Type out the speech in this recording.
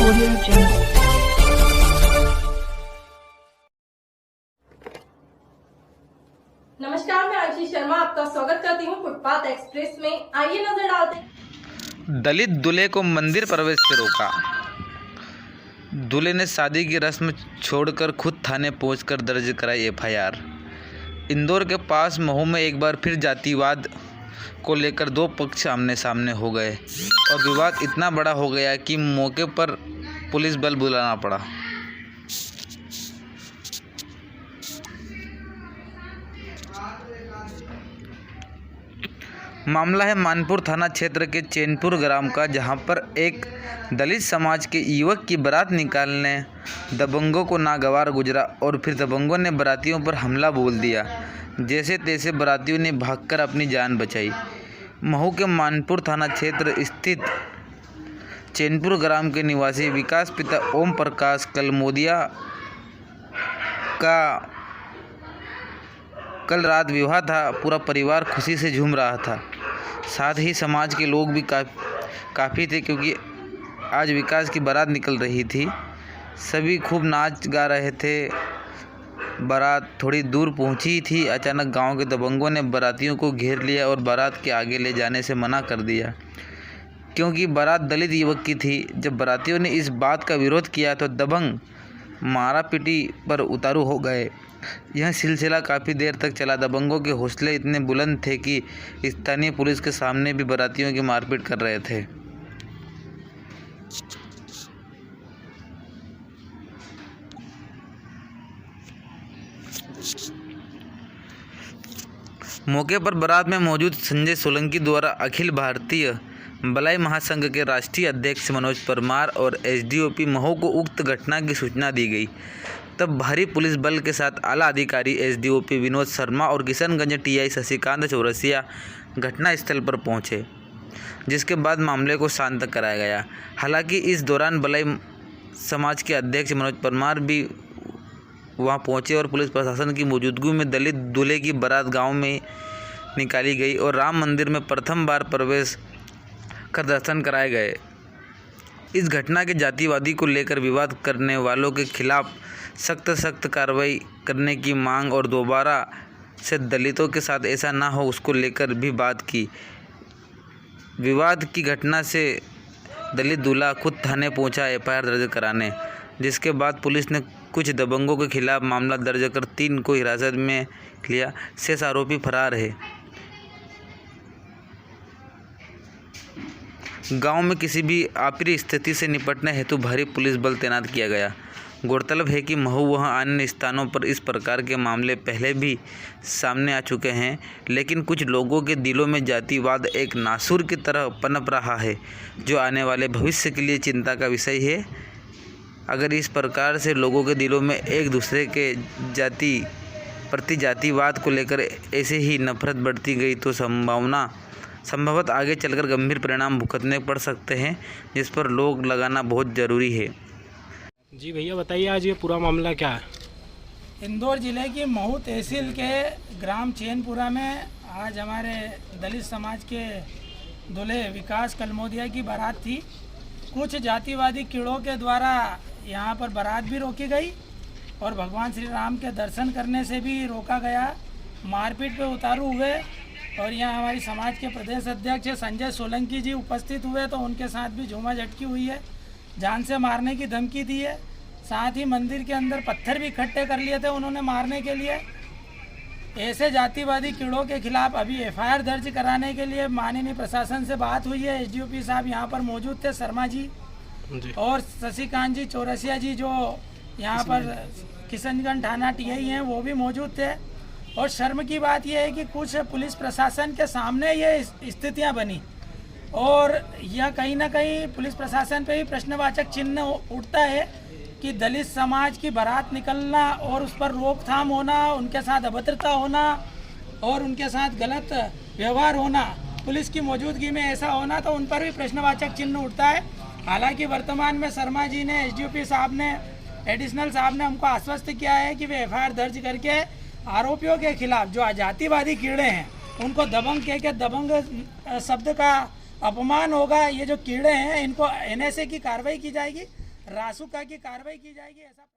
Audio Jungle. नमस्कार, मैं आंशी शर्मा आपका स्वागत करती हूँ फुटपाथ एक्सप्रेस में। आइए नजर डालते हैं। दलित दूल्हे को मंदिर प्रवेश से रोका। दूल्हे ने शादी की रस्म छोड़कर खुद थाने पहुंचकर दर्ज कराई एफआईआर। इंदौर के पास महू में एक बार फिर जातिवाद को लेकर दो पक्ष आमने सामने हो गए और विवाद इतना बड़ा हो गया कि मौके पर पुलिस बल बुलाना पड़ा। मामला है मानपुर थाना क्षेत्र के चैनपुर ग्राम का, जहां पर एक दलित समाज के युवक की बारात निकालने दबंगों को नागवार गुजरा और फिर दबंगों ने बारातियों पर हमला बोल दिया। जैसे तैसे बारातियों ने भागकर अपनी जान बचाई। महू के मानपुर थाना क्षेत्र स्थित चैनपुर ग्राम के निवासी विकास पिता ओम प्रकाश कलमोदिया का कल रात विवाह था। पूरा परिवार खुशी से झूम रहा था, साथ ही समाज के लोग भी काफ़ी थे, क्योंकि आज विकास की बारात निकल रही थी। सभी खूब नाच गा रहे थे। बारात थोड़ी दूर पहुंची थी, अचानक गांव के दबंगों ने बारातियों को घेर लिया और बारात के आगे ले जाने से मना कर दिया, क्योंकि बारात दलित युवक की थी। जब बारातियों ने इस बात का विरोध किया तो दबंग मारा पीटी पर उतारू हो गए। यह सिलसिला काफ़ी देर तक चला। दबंगों के हौसले इतने बुलंद थे कि स्थानीय पुलिस के सामने भी बारातियों की मारपीट कर रहे थे। मौके पर बारात में मौजूद संजय सोलंकी द्वारा अखिल भारतीय बलाई महासंघ के राष्ट्रीय अध्यक्ष मनोज परमार और एसडीओपी महू को उक्त घटना की सूचना दी गई। तब भारी पुलिस बल के साथ आला अधिकारी एसडीओपी विनोद शर्मा और किशनगंज टीआई शशिकांत चौरसिया घटनास्थल पर पहुंचे, जिसके बाद मामले को शांत कराया गया। हालांकि इस दौरान बलाई समाज के अध्यक्ष मनोज परमार भी वहां पहुंचे और पुलिस प्रशासन की मौजूदगी में दलित दूल्हे की बारात गांव में निकाली गई और राम मंदिर में प्रथम बार प्रवेश कर दर्शन कराए गए। इस घटना के जातिवादी को लेकर विवाद करने वालों के खिलाफ सख्त कार्रवाई करने की मांग और दोबारा से दलितों के साथ ऐसा ना हो उसको लेकर भी बात की। विवाद की घटना से दलित दूल्हा खुद थाने पहुंचा एफआईआर दर्ज कराने, जिसके बाद पुलिस ने कुछ दबंगों के खिलाफ मामला दर्ज कर 3 को हिरासत में लिया। शेष आरोपी फरार है। गांव में किसी भी आपात स्थिति से निपटने हेतु भारी पुलिस बल तैनात किया गया। गौरतलब है कि महू व अन्य स्थानों पर इस प्रकार के मामले पहले भी सामने आ चुके हैं, लेकिन कुछ लोगों के दिलों में जातिवाद एक नासूर की तरह पनप रहा है, जो आने वाले भविष्य के लिए चिंता का विषय है। अगर इस प्रकार से लोगों के दिलों में एक दूसरे के जातिवाद को लेकर ऐसे ही नफरत बढ़ती गई तो संभवतः आगे चलकर गंभीर परिणाम भुगतने पड़ सकते हैं, जिस पर रोक लगाना बहुत ज़रूरी है। जी भैया बताइए, आज ये पूरा मामला क्या है? इंदौर ज़िले की महू तहसील के ग्राम चैनपुरा में आज हमारे दलित समाज के दूल्हे विकास कलमोदिया की बारात थी। कुछ जातिवादी कीड़ों के द्वारा यहाँ पर बारात भी रोकी गई और भगवान श्री राम के दर्शन करने से भी रोका गया। मारपीट पे उतारू हुए और यहाँ हमारी समाज के प्रदेश अध्यक्ष संजय सोलंकी जी उपस्थित हुए, तो उनके साथ भी झूमा झटकी हुई है। जान से मारने की धमकी दी है। साथ ही मंदिर के अंदर पत्थर भी इकट्ठे कर लिए थे उन्होंने मारने के लिए। ऐसे जातिवादी कीड़ों के खिलाफ अभी एफआईआर दर्ज कराने के लिए माननीय प्रशासन से बात हुई है। एसडीओपी साहब यहाँ पर मौजूद थे, शर्मा जी और शशिकांत जी चौरसिया जी जो यहाँ पर किशनगंज थाना टीआई हैं वो भी मौजूद थे। और शर्म की बात यह है कि कुछ पुलिस प्रशासन के सामने ये स्थितियाँ बनी और यह कहीं ना कहीं पुलिस प्रशासन पे भी प्रश्नवाचक चिन्ह उठता है कि दलित समाज की बारात निकलना और उस पर रोकथाम होना, उनके साथ अभद्रता होना और उनके साथ गलत व्यवहार होना, पुलिस की मौजूदगी में ऐसा होना, तो उन पर भी प्रश्नवाचक चिन्ह उठता है। हालांकि वर्तमान में शर्मा जी ने, एसडीओपी साहब ने, एडिशनल साहब ने हमको आश्वस्त किया है कि वे एफआईआर दर्ज करके आरोपियों के खिलाफ जो जातिवादी कीड़े हैं उनको दबंग कह के, दबंग शब्द का अपमान होगा। ये जो कीड़े हैं इनको एनएसए की कार्रवाई की जाएगी। रासुका की कार्रवाई की जाएगी ऐसा